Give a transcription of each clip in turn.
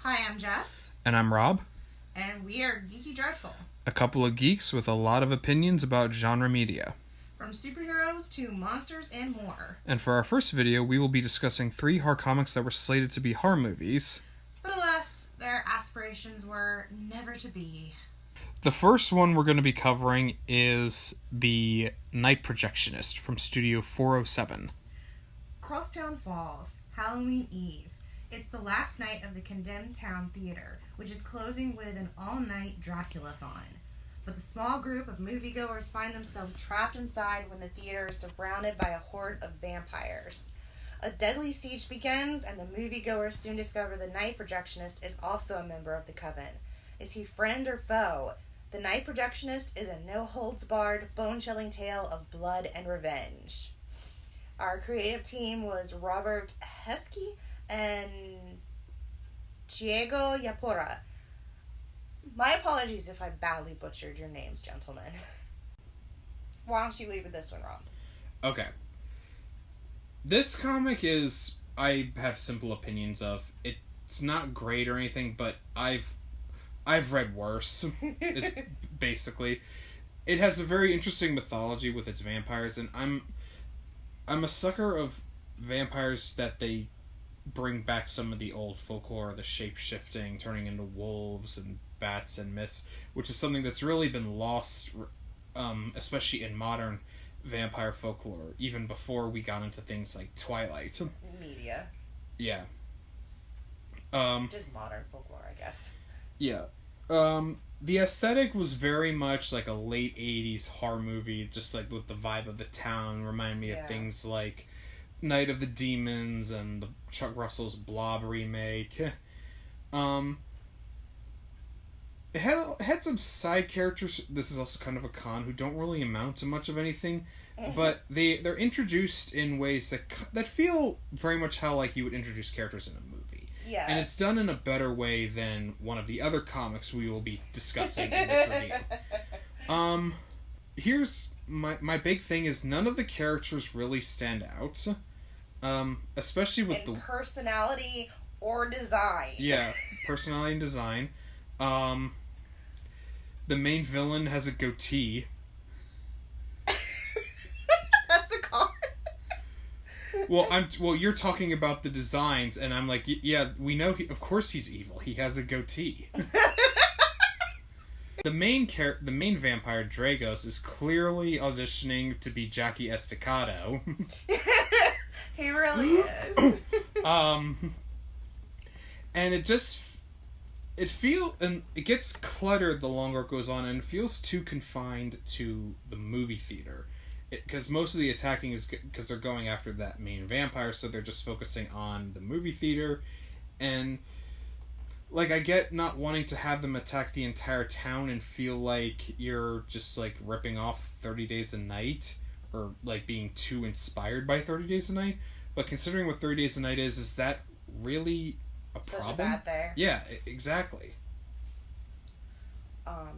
Hi, I'm Jess. And I'm Rob. And we are Geeky Dreadful. A couple of geeks with a lot of opinions about genre media. From superheroes to monsters and more. And for our first video, we will be discussing 3 horror comics that were slated to be horror movies. But alas, their aspirations were never to be. The first one we're going to be covering is The Night Projectionist from Studio 407. Crosstown Falls, Halloween Eve. It's the last night of the Condemned Town Theater, which is closing with an all-night Dracula-thon. But the small group of moviegoers find themselves trapped inside when the theater is surrounded by a horde of vampires. A deadly siege begins, and the moviegoers soon discover the Night Projectionist is also a member of the coven. Is he friend or foe? The Night Projectionist is a no-holds-barred, bone-chilling tale of blood and revenge. Our creative team was Robert Heskey and Diego Yapora. My apologies if I badly butchered your names, gentlemen. Why don't you lead with this one, Rob? Okay. This comic is, I have simple opinions of. It's not great or anything, but I've read worse. It's basically, it has a very interesting mythology with its vampires, and I'm a sucker of vampires that they bring back some of the old folklore, the shape-shifting, turning into wolves and bats and myths, which is something that's really been lost, especially in modern vampire folklore, even before we got into things like Twilight. Media. Yeah. Just modern folklore, I guess. Yeah. The aesthetic was very much like a late 80s horror movie, just like with the vibe of the town, reminded me of things like Night of the Demons and the Chuck Russell's Blob remake. It had some side characters, this is also kind of a con, who don't really amount to much of anything, but they're introduced in ways that feel very much how like you would introduce characters in a movie. Yeah. And it's done in a better way than one of the other comics we will be discussing in this review. Here's my big thing is none of the characters really stand out. Especially with the personality or design. Yeah, personality and design. The main villain has a goatee. That's a con. Well, you're talking about the designs, and I'm like, yeah, we know. Of course, he's evil. He has a goatee. The main vampire, Dragos, is clearly auditioning to be Jackie Estacado. He really is. And it gets cluttered the longer it goes on, and it feels too confined to the movie theater. Because most of the attacking is because they're going after that main vampire, so they're just focusing on the movie theater. And, like, I get not wanting to have them attack the entire town and feel like you're just, like, ripping off 30 Days a Night, or, like, being too inspired by 30 Days a Night. But considering what 30 Days a Night is that really a problem? Such a bad thing. Yeah, exactly. I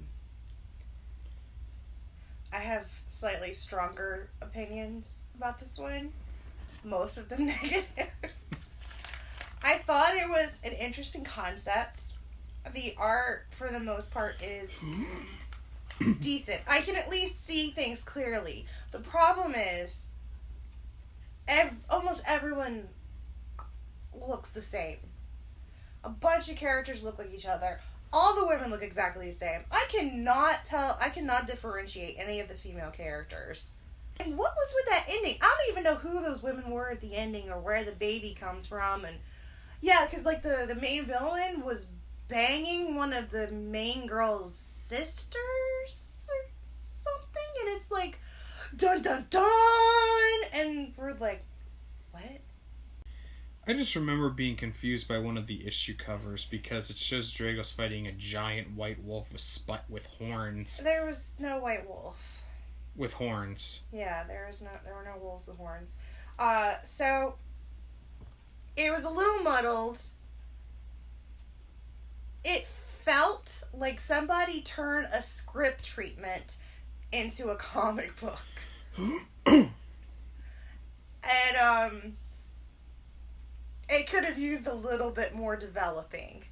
have slightly stronger opinions about this one. Most of them negative. I thought it was an interesting concept. The art, for the most part, is decent. I can at least see things clearly. The problem is, almost everyone looks the same. A bunch of characters look like each other. All the women look exactly the same. I cannot differentiate any of the female characters. And what was with that ending? I don't even know who those women were at the ending or where the baby comes from. And yeah, because like the main villain was banging one of the main girl's sisters or something. And it's like, dun dun dun! And we're like, what? I just remember being confused by one of the issue covers because it shows Dragos fighting a giant white wolf with horns. There was no white wolf. With horns. Yeah, there were no wolves with horns. So it was a little muddled. It felt like somebody turned a script treatment into a comic book. And it could have used a little bit more developing.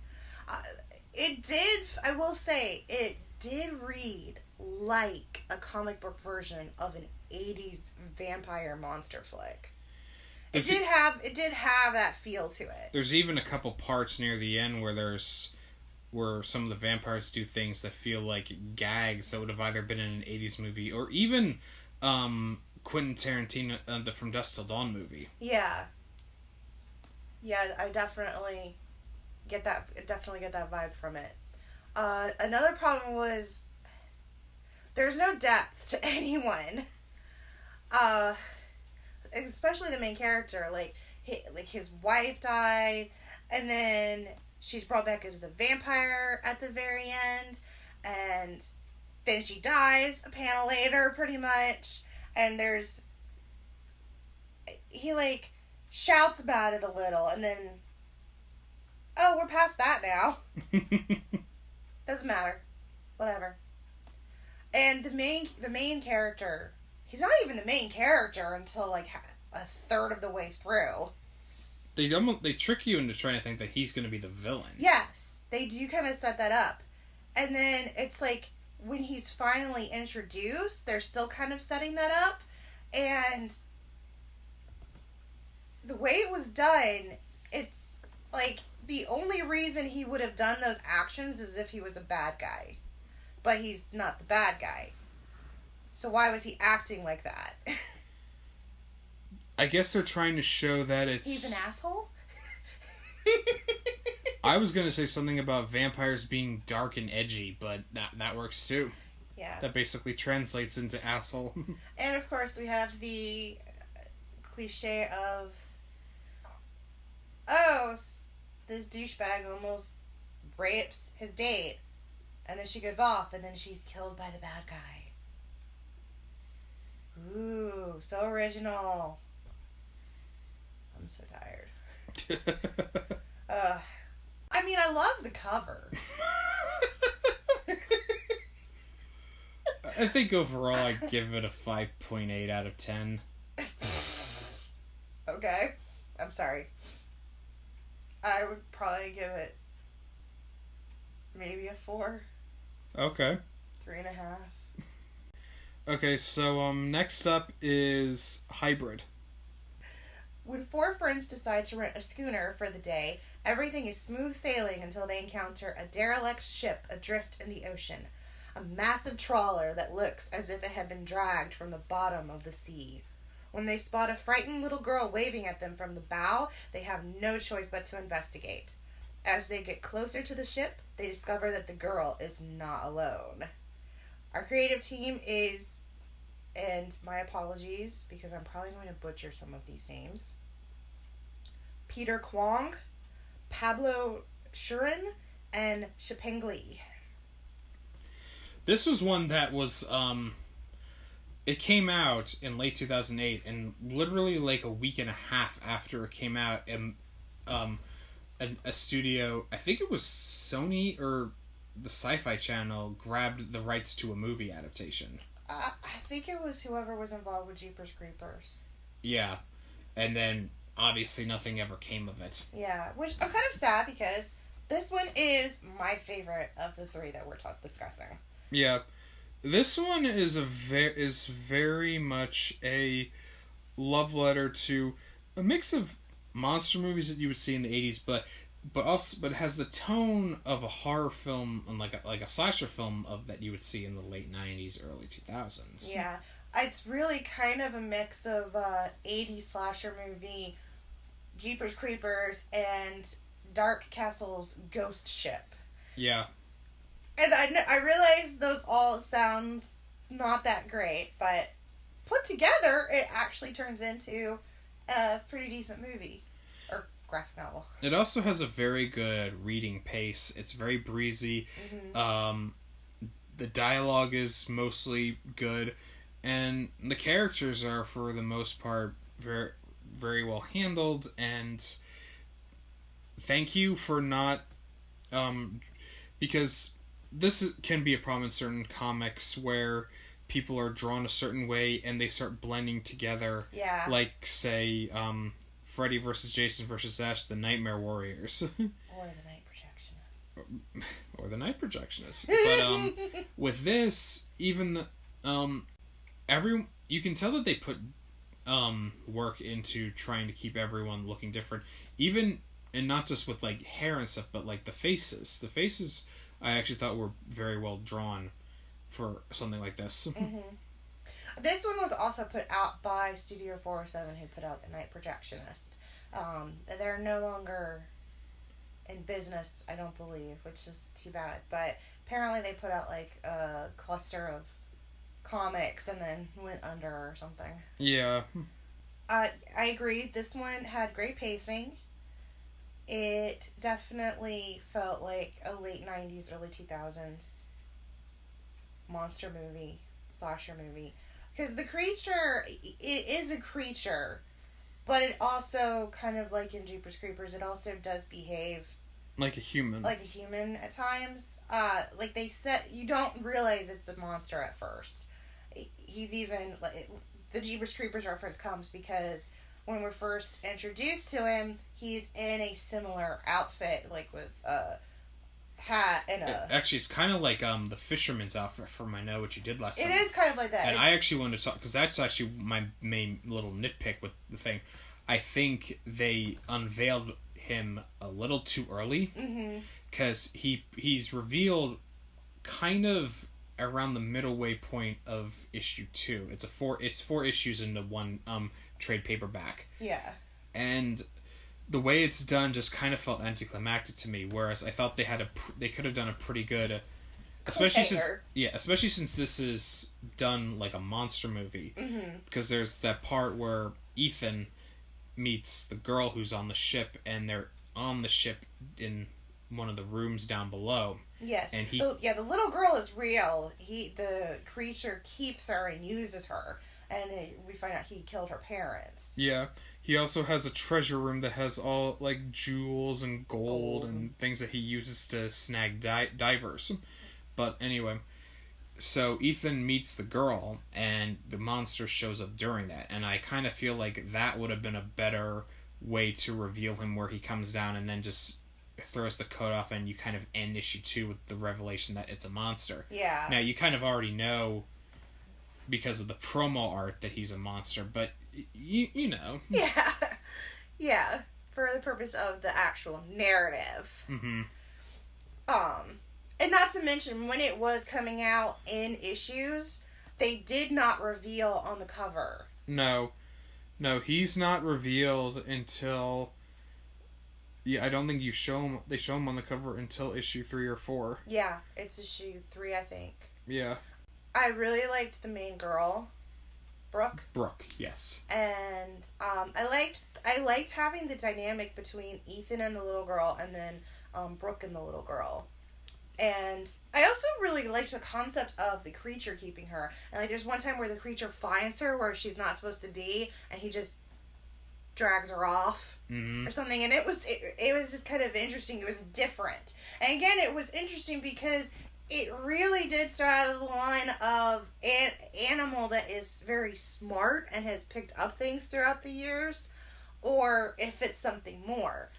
It did, I will say, it did read like a comic book version of an 80s vampire monster flick. It did have that feel to it. There's even a couple parts near the end where some of the vampires do things that feel like gags that would have either been in an 80s movie or even Quentin Tarantino, the From Dusk Till Dawn movie. Yeah. Yeah, I definitely get that vibe from it. Another problem was there's no depth to anyone. Especially the main character. Like his wife died, and then she's brought back as a vampire at the very end, and then she dies a panel later, pretty much. And he like shouts about it a little, and then, oh, we're past that now. Doesn't matter. Whatever. And the main character, he's not even the main character until like a third of the way through. They trick you into trying to think that he's going to be the villain. Yes, they do kind of set that up. And then it's like when he's finally introduced, they're still kind of setting that up. And the way it was done, it's like the only reason he would have done those actions is if he was a bad guy. But he's not the bad guy. So why was he acting like that? I guess they're trying to show that He's an asshole? I was going to say something about vampires being dark and edgy, but that works too. Yeah. That basically translates into asshole. And of course we have the cliche of, oh, this douchebag almost rapes his date. And then she goes off, and then she's killed by the bad guy. Ooh, so original. I'm so tired. I mean, I love the cover. I think overall I'd give it a 5.8 out of 10. Okay. I'm sorry. I would probably give it maybe a 4. Okay. 3.5. Okay, so next up is Hybrid. When 4 friends decide to rent a schooner for the day, everything is smooth sailing until they encounter a derelict ship adrift in the ocean. A massive trawler that looks as if it had been dragged from the bottom of the sea. When they spot a frightened little girl waving at them from the bow, they have no choice but to investigate. As they get closer to the ship, they discover that the girl is not alone. Our creative team is, and my apologies because I'm probably going to butcher some of these names, Peter Kwong, Pablo Shurin, and Shipeng Li. This was one that was, it came out in late 2008, and literally like a week and a half after it came out, and a studio, I think it was Sony or the Sci-Fi Channel, grabbed the rights to a movie adaptation. I think it was whoever was involved with Jeepers Creepers. Yeah, and then obviously nothing ever came of it. Yeah, which I'm kind of sad because this one is my favorite of the 3 that we're discussing. Yeah, this one is very much a love letter to a mix of monster movies that you would see in the 80s, but it has the tone of a horror film and like a slasher film of that you would see in the late 90s, early 2000s. Yeah, it's really kind of a mix of 80s slasher movie, Jeepers Creepers, and Dark Castle's Ghost Ship. Yeah. And I realize those all sound not that great, but put together, it actually turns into a pretty decent movie. Or graphic novel. It also has a very good reading pace. It's very breezy. Mm-hmm. The dialogue is mostly good. And the characters are, for the most part, very, very well handled. And thank you for not... because this can be a problem in certain comics where people are drawn a certain way and they start blending together. Yeah. Like, say, Freddy vs. Jason vs. Ash, the Nightmare Warriors. Or the Night Projectionists. projectionist. But with this, even the you can tell that they put work into trying to keep everyone looking different, even, and not just with like hair and stuff, but like the faces. The faces I actually thought were very well drawn for something like this. Mm-hmm. This one was also put out by Studio 407, who put out The Night Projectionist. They're no longer in business, I don't believe, which is too bad. But apparently they put out like a cluster of comics and then went under or something. Yeah. I agree. This one had great pacing. It definitely felt like a late 90s, early 2000s monster movie, slasher movie. Because the creature, it is a creature, but it also, kind of like in Jeepers Creepers, it also does behave like a human. Like a human at times. Like they said, you don't realize it's a monster at first. He's even, the Jeepers Creepers reference comes because when we're first introduced to him, he's in a similar outfit, like with a hat and a... Actually, it's kind of like the fisherman's outfit from I Know What You Did Last Summer. It is kind of like that. And I actually wanted to talk, because that's actually my main little nitpick with the thing. I think they unveiled him a little too early, because he's revealed kind of around the middle way point of issue 2. It's 4 issues into one trade paperback. Yeah. And the way it's done just kind of felt anticlimactic to me, whereas I thought they could have done a pretty good, especially since this is done like a monster movie, because there's that part where Ethan meets the girl who's on the ship, and they're on the ship in one of the rooms down below. Yes. And the little girl is real. The creature keeps her and uses her, and we find out he killed her parents. Yeah. He also has a treasure room that has all, like, jewels and gold and things that he uses to snag divers. But anyway, so Ethan meets the girl, and the monster shows up during that. And I kind of feel like that would have been a better way to reveal him, where he comes down and then just throws the coat off, and you kind of end issue 2 with the revelation that it's a monster. Yeah. Now, you kind of already know because of the promo art that he's a monster, but you know. Yeah. Yeah. For the purpose of the actual narrative. Mm-hmm. And not to mention, when it was coming out in issues, they did not reveal on the cover. No, he's not revealed until... Yeah, I don't think they show him on the cover until issue 3 or 4. Yeah, it's issue 3, I think. Yeah. I really liked the main girl, Brooke. Brooke, yes. And I liked having the dynamic between Ethan and the little girl, and then Brooke and the little girl. And I also really liked the concept of the creature keeping her. And like, there's one time where the creature finds her where she's not supposed to be, and he just drags her off or something. And it was just kind of interesting. It was different. And again, it was interesting because it really did start out of the line of an animal that is very smart and has picked up things throughout the years, or if it's something more.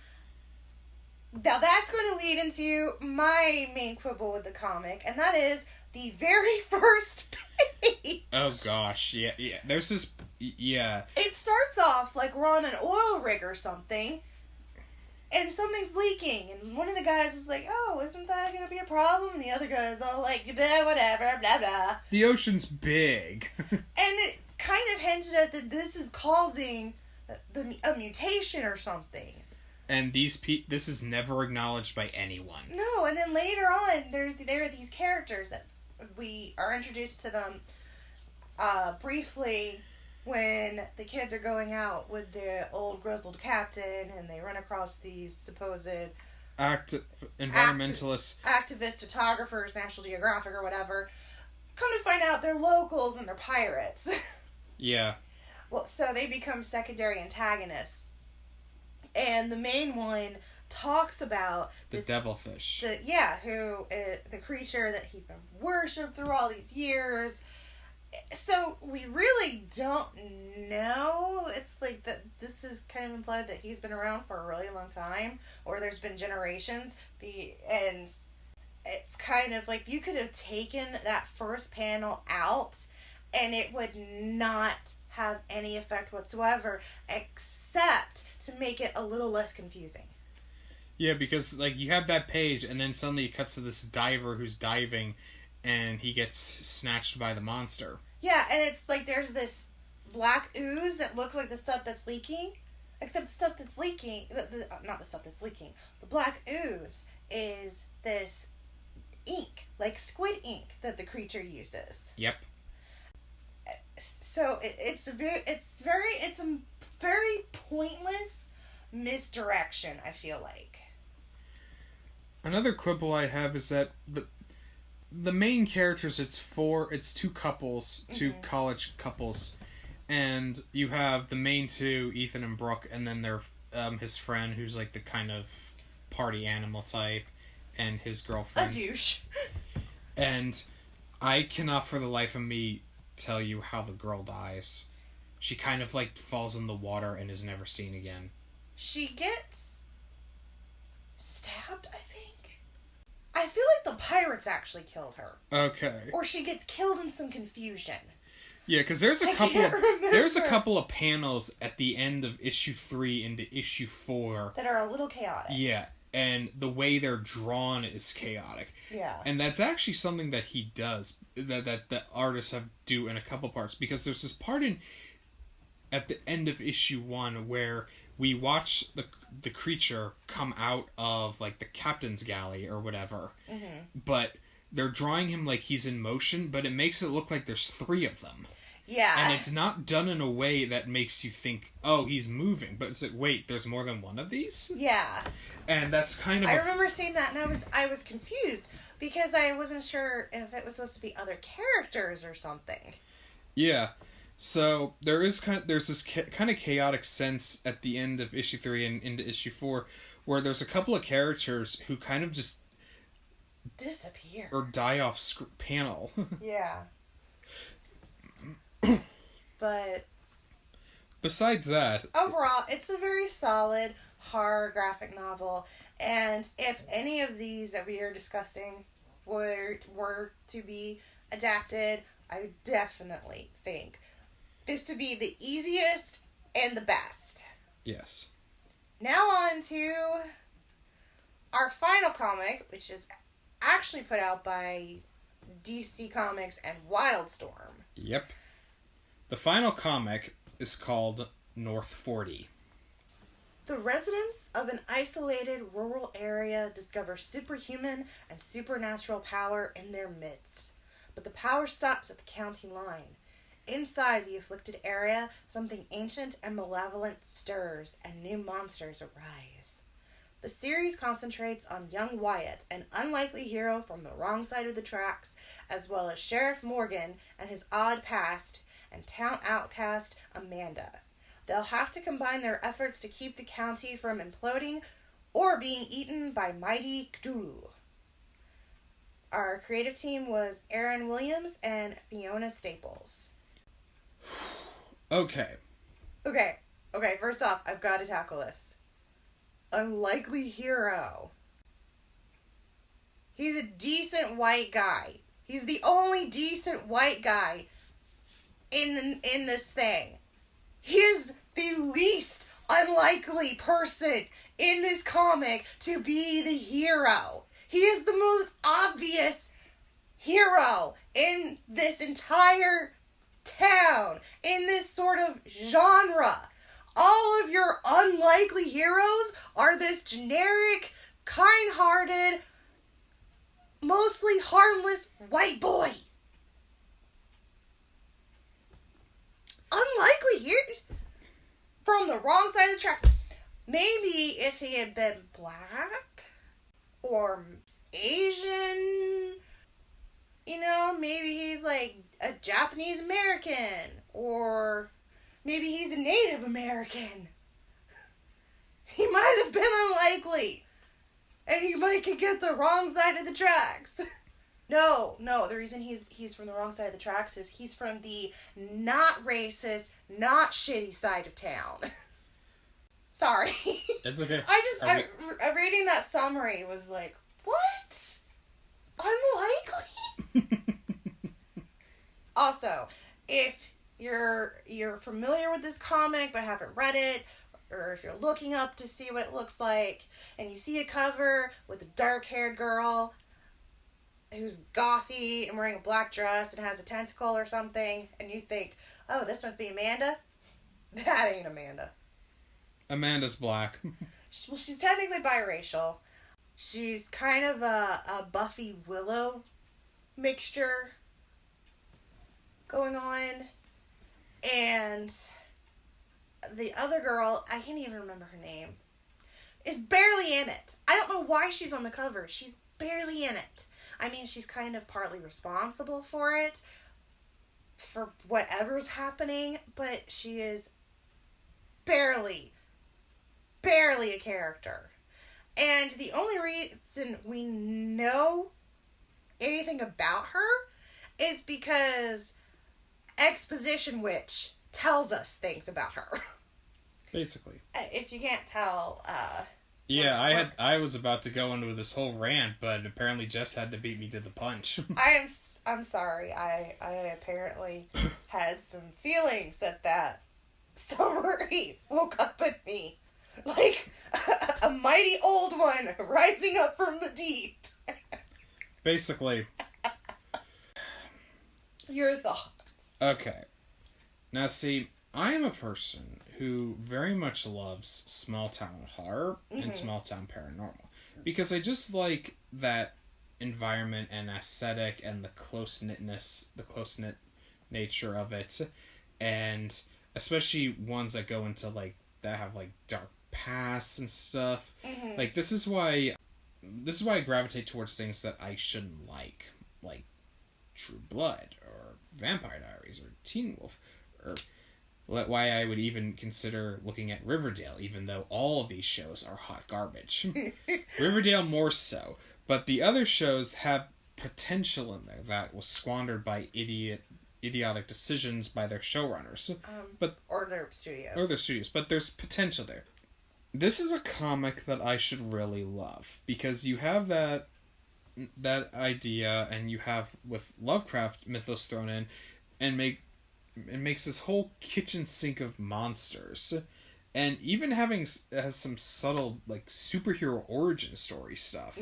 Now that's going to lead into my main quibble with the comic, and that is the very first page. Oh gosh, yeah. There's this, yeah. It starts off like we're on an oil rig or something, and something's leaking, and one of the guys is like, "Oh, isn't that going to be a problem?" And the other guy is all like, "Blah, whatever, blah blah." The ocean's big. And it's kind of hinted at that this is causing a mutation or something. And this is never acknowledged by anyone. No, and then later on, there are these characters that we are introduced to them briefly when the kids are going out with the old grizzled captain, and they run across these supposed environmentalists, activists, photographers, National Geographic or whatever. Come to find out, they're locals and they're pirates. Yeah. Well, so they become secondary antagonists. And the main one talks about the devilfish. The creature that he's been worshipped through all these years. So we really don't know. It's like that. This is kind of implied that he's been around for a really long time, or there's been generations. And it's kind of like you could have taken that first panel out and it would not have any effect whatsoever, except to make it a little less confusing. Yeah, because, like, you have that page, and then suddenly it cuts to this diver who's diving, and he gets snatched by the monster. Yeah, and it's like there's this black ooze that looks like the stuff that's leaking, except the stuff that's leaking, not the stuff that's leaking, the black ooze is this ink, like squid ink that the creature uses. Yep. So it's a very pointless misdirection, I feel like. Another quibble I have is that the main characters, it's two couples, two college couples, and you have the main two, Ethan and Brooke, and then their his friend who's like the kind of party animal type, and his girlfriend. A douche. And I cannot for the life of me tell you how the girl dies. She kind of like falls in the water and is never seen again. She gets stabbed, I think. I feel like the pirates actually killed her. Okay. Or she gets killed in some confusion. Yeah, because there's a couple of panels at the end of issue 3 into issue 4 that are a little chaotic. Yeah, and the way they're drawn is chaotic. Yeah. And that's actually something that he does, that artists do in a couple parts, because there's this part at the end of issue 1 where we watch the creature come out of, like, the captain's galley or whatever. Mm-hmm. But they're drawing him like he's in motion, but it makes it look like there's 3 of them. Yeah. And it's not done in a way that makes you think, oh, he's moving. But it's like, wait, there's more than one of these? Yeah. And that's kind of... I remember seeing that, and I was confused, because I wasn't sure if it was supposed to be other characters or something. Yeah. So there's this kind of chaotic sense at the end of issue 3 and into issue 4, where there's a couple of characters who kind of just disappear or die off panel. Yeah. But besides that, overall, it's a very solid horror graphic novel, and if any of these that we are discussing were to be adapted, I would definitely think this would be the easiest and the best. Yes. Now on to our final comic, which is actually put out by DC Comics and Wildstorm. Yep. The final comic is called North 40. The residents of an isolated rural area discover superhuman and supernatural power in their midst. But the power stops at the county line. Inside the afflicted area, something ancient and malevolent stirs, and new monsters arise. The series concentrates on young Wyatt, an unlikely hero from the wrong side of the tracks, as well as Sheriff Morgan and his odd past, and town outcast Amanda. They'll have to combine their efforts to keep the county from imploding or being eaten by mighty Cthulhu. Our creative team was Aaron Williams and Fiona Staples. Okay, first off, I've got to tackle this. Unlikely hero. He's a decent white guy. He's the only decent white guy in this thing. He is the least unlikely person in this comic to be the hero. He is the most obvious hero in this entire town, in this sort of genre. All of your unlikely heroes are this generic, kind-hearted, mostly harmless white boy. Unlikely here from the wrong side of the tracks. Maybe if he had been black or Asian, maybe he's like a Japanese American, or maybe he's a Native American. He might have been unlikely, and you might could get the wrong side of the tracks. No, the reason he's from the wrong side of the tracks is he's from the not racist, not shitty side of town. Sorry. It's okay. Reading that summary was like, what? Also, if you're familiar with this comic but haven't read it, or if you're looking up to see what it looks like, and you see a cover with a dark-haired girl who's gothy and wearing a black dress and has a tentacle or something, and you think, oh, this must be Amanda, that ain't Amanda. Amanda's black. Well, she's technically biracial. She's kind of a Buffy Willow mixture going on. And the other girl, I can't even remember her name, is barely in it. I don't know why she's on the cover. She's barely in it. I mean, she's kind of partly responsible for it, for whatever's happening, but she is barely a character. And the only reason we know anything about her is because Exposition Witch tells us things about her. Basically. If you can't tell, yeah, I was about to go into this whole rant, but apparently Jess had to beat me to the punch. I'm sorry. I apparently had some feelings that summary woke up in me. Like a mighty old one rising up from the deep. Basically. Your thoughts. Okay. Now see, I am a person who very much loves small town horror and small town paranormal. Because I just like that environment and aesthetic and the close-knit nature of it. And especially ones that go into like, that have like dark pasts and stuff. Like this is why I gravitate towards things that I shouldn't like True Blood or Vampire Diaries or Teen Wolf, or why I would even consider looking at Riverdale, even though all of these shows are hot garbage. Riverdale more so, but the other shows have potential in there that was squandered by idiotic decisions by their showrunners, or their studios. But there's potential there. This is a comic that I should really love, because you have that idea, and you have with Lovecraft mythos thrown in, and makes this whole kitchen sink of monsters, and even has some subtle like superhero origin story stuff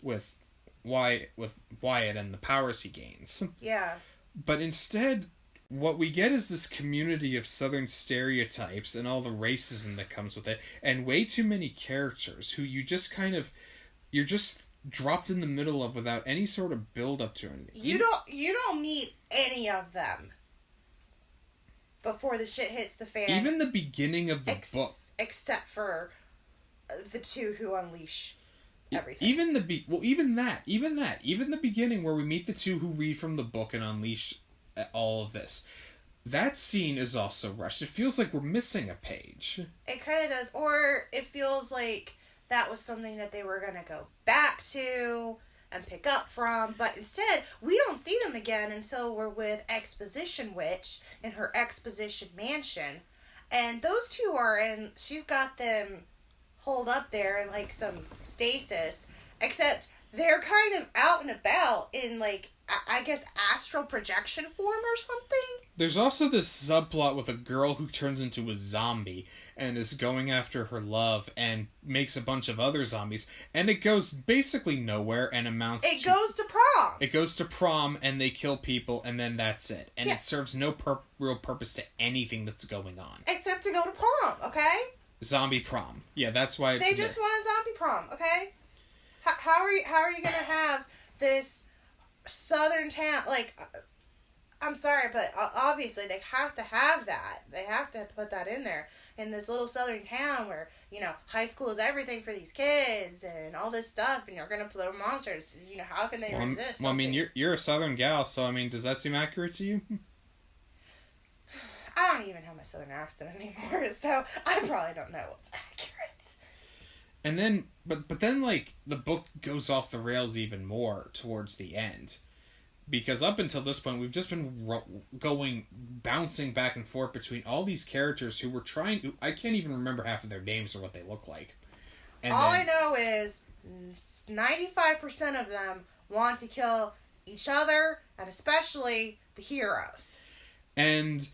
with Wyatt and the powers he gains. Yeah. But instead, what we get is this community of Southern stereotypes and all the racism that comes with it, and way too many characters who you're just dropped in the middle of without any sort of build up to anything. You don't meet any of them before the shit hits the fan. Even the beginning of the book, except for the two who unleash everything. Even the beginning where we meet the two who read from the book and unleash all of this. That scene is also rushed. It feels like we're missing a page. It kind of does. Or it feels like that was something that they were going to go back to and pick up from. But instead, we don't see them again until we're with Exposition Witch in her Exposition Mansion. And those two are in... She's got them holed up there in, like, some stasis. Except they're kind of out and about in, like, I guess astral projection form or something? There's also this subplot with a girl who turns into a zombie and is going after her love and makes a bunch of other zombies, and it goes basically nowhere and amounts It goes to prom! It goes to prom, and they kill people, and then that's it. And it serves no real purpose to anything that's going on. Except to go to prom, okay? Zombie prom. Yeah, that's why it's They just want a zombie prom, okay? How are you gonna have this southern town, like, I'm sorry, but obviously they have to have that. They have to put that in there. In this little southern town where, you know, high school is everything for these kids and all this stuff, and you're going to play monsters. You know, how can they resist? Well, I mean, you're a southern gal, so, I mean, does that seem accurate to you? I don't even have my southern accent anymore, so I probably don't know what's accurate. And then, but then, like, the book goes off the rails even more towards the end. Because up until this point, we've just been bouncing back and forth between all these characters who were I can't even remember half of their names or what they look like. And I know is 95% of them want to kill each other, and especially the heroes. And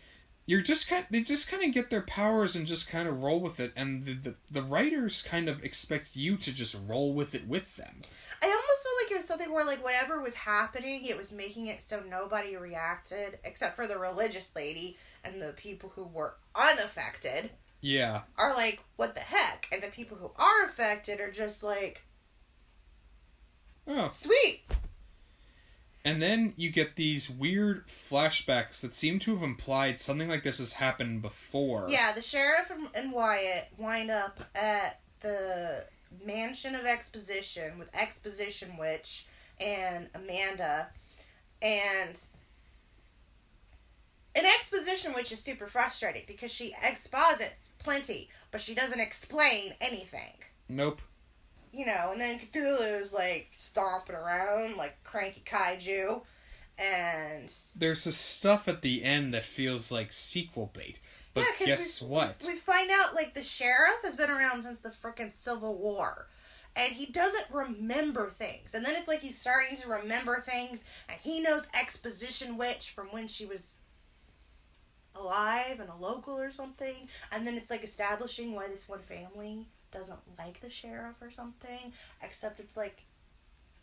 they just kind of get their powers and just kind of roll with it, and the writers kind of expect you to just roll with it with them. I almost felt like it was something where, like, whatever was happening, it was making it so nobody reacted, except for the religious lady, and the people who were unaffected. Yeah. Are like, what the heck? And the people who are affected are just like, oh, sweet. And then you get these weird flashbacks that seem to have implied something like this has happened before. Yeah, the sheriff and Wyatt wind up at the Mansion of Exposition with Exposition Witch and Amanda. And an Exposition Witch is super frustrating because she exposits plenty, but she doesn't explain anything. Nope. You know, and then Cthulhu's, like, stomping around like cranky kaiju, and... There's this stuff at the end that feels like sequel bait. But yeah, guess what? We find out, like, the sheriff has been around since the frickin' Civil War, and he doesn't remember things. And then it's like he's starting to remember things, and he knows Exposition Witch from when she was alive and a local or something, and then it's, like, establishing why this one family doesn't like the sheriff or something, except it's like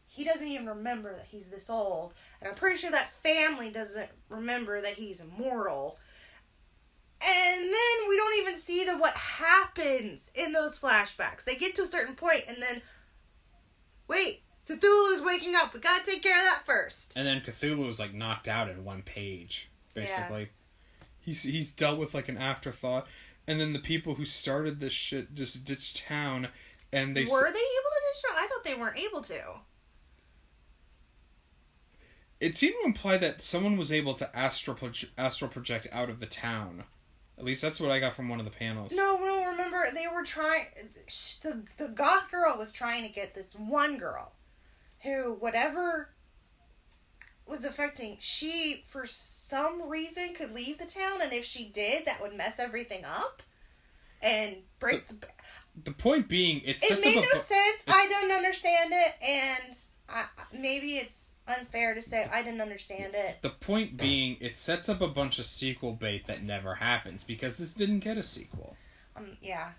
he doesn't even remember that he's this old, and I'm pretty sure that family doesn't remember that he's immortal. And then we don't even see what happens in those flashbacks. They get to a certain point, and then wait, Cthulhu's waking up, we gotta take care of that first. And then Cthulhu's like knocked out in one page, basically. Yeah. He's dealt with like an afterthought. And then the people who started this shit just ditched town, and they... Were they able to ditch town? I thought they weren't able to. It seemed to imply that someone was able to astral project out of the town. At least that's what I got from one of the panels. No, remember, they were trying... The goth girl was trying to get this one girl who, whatever was affecting, she, for some reason, could leave the town, and if she did, that would mess everything up and break the point being, it made no sense. I didn't understand it, and maybe it's unfair to say I didn't understand it. The point being, it sets up a bunch of sequel bait that never happens, because this didn't get a sequel. Yeah.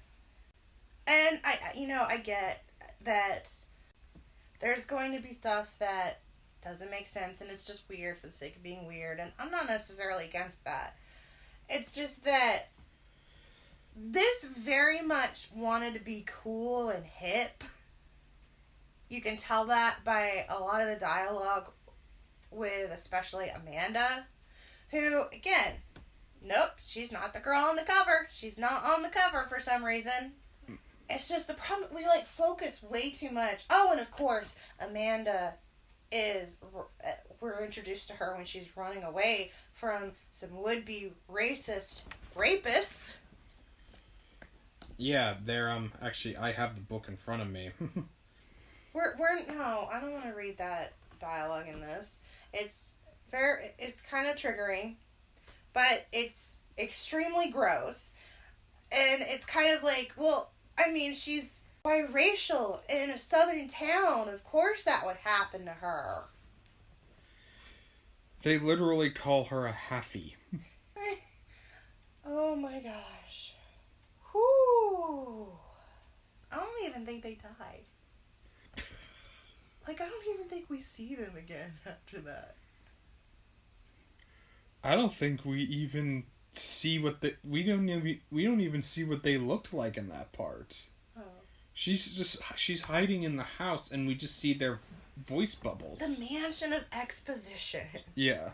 And, I get that there's going to be stuff that doesn't make sense, and it's just weird for the sake of being weird, and I'm not necessarily against that. It's just that this very much wanted to be cool and hip. You can tell that by a lot of the dialogue with especially Amanda, who, again, nope, she's not the girl on the cover. She's not on the cover for some reason. It's just the problem, we, focus way too much. Oh, and of course, Amanda we're introduced to her when she's running away from some would-be racist rapists. Yeah, they're, actually, I have the book in front of me. No, I don't want to read that dialogue in this. It's kind of triggering, but it's extremely gross, and it's kind of like, well, I mean, she's biracial in a southern town. Of course that would happen to her. They literally call her a halfie. Oh my gosh. Whew. I don't even think they died. I don't even think we see them again after that. I don't think we even see we don't even see what they looked like in that part. Oh. She's hiding in the house, and we just see their voice bubbles. The Mansion of Exposition. Yeah.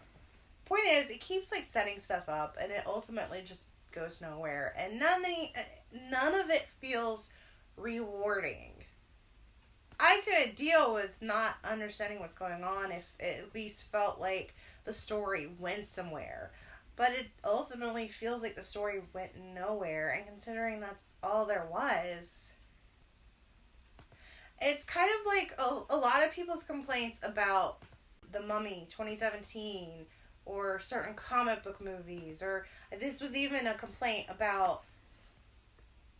Point is, it keeps setting stuff up, and it ultimately just goes nowhere, and none of it feels rewarding. I could deal with not understanding what's going on if it at least felt like the story went somewhere. But it ultimately feels like the story went nowhere, and considering that's all there was, it's kind of like a lot of people's complaints about The Mummy 2017 or certain comic book movies, or this was even a complaint about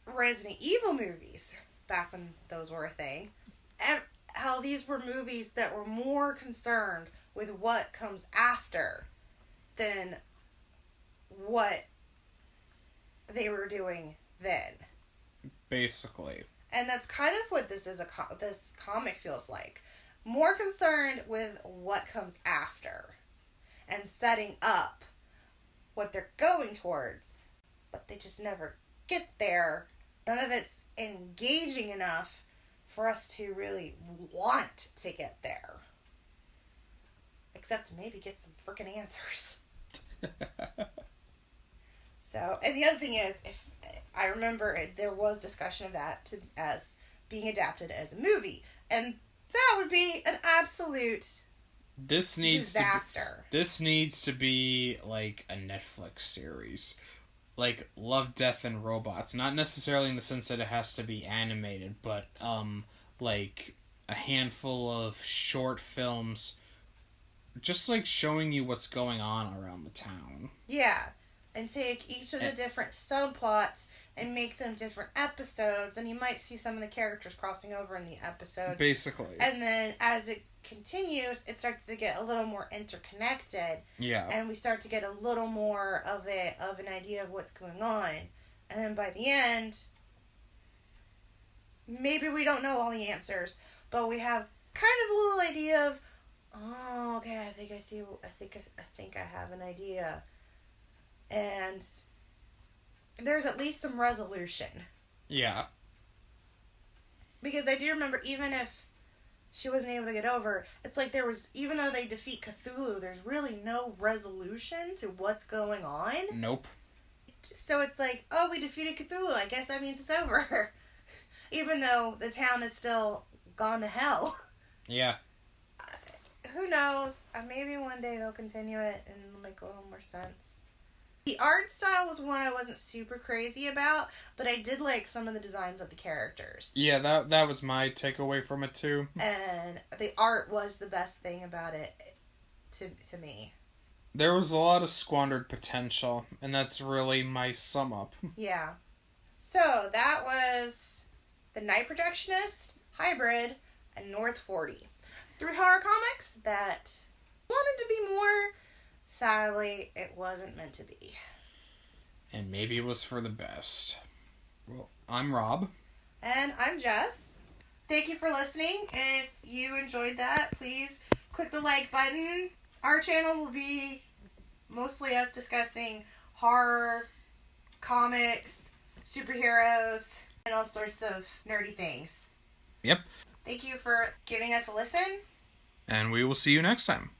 Resident Evil movies back when those were a thing. How these were movies that were more concerned with what comes after than what they were doing then. Basically. And that's kind of what this comic feels like. More concerned with what comes after and setting up what they're going towards, but they just never get there. None of it's engaging enough for us to really want to get there. Except to maybe get some freaking answers. So, and the other thing is, if I remember there was discussion of that as being adapted as a movie, and that would be an absolute disaster. This needs to be like a Netflix series. Like Love, Death, and Robots. Not necessarily in the sense that it has to be animated, but like a handful of short films just like showing you what's going on around the town. Yeah. And take each of the different subplots and make them different episodes, and you might see some of the characters crossing over in the episodes. Basically. And then as it continues, it starts to get a little more interconnected. Yeah. And we start to get a little more of an idea of what's going on. And then by the end, maybe we don't know all the answers, but we have kind of a little idea of, oh, okay, I think I see. I think I have an idea. And there's at least some resolution. Yeah. Because I do remember, even if she wasn't able to get over, it's like there was, even though they defeat Cthulhu, there's really no resolution to what's going on. Nope. So it's like, oh, we defeated Cthulhu, I guess that means it's over. Even though the town is still gone to hell. Yeah. Who knows? Maybe one day they'll continue it and it'll make a little more sense. The art style was one I wasn't super crazy about, but I did like some of the designs of the characters. Yeah, that was my takeaway from it too. And the art was the best thing about it to me. There was a lot of squandered potential, and that's really my sum up. Yeah. So that was The Night Projectionist, Hybrid, and North 40. 3 horror comics that wanted to be more. Sadly, it wasn't meant to be. And maybe it was for the best. Well, I'm Rob. And I'm Jess. Thank you for listening. If you enjoyed that, please click the like button. Our channel will be mostly us discussing horror, comics, superheroes, and all sorts of nerdy things. Yep. Thank you for giving us a listen. And we will see you next time.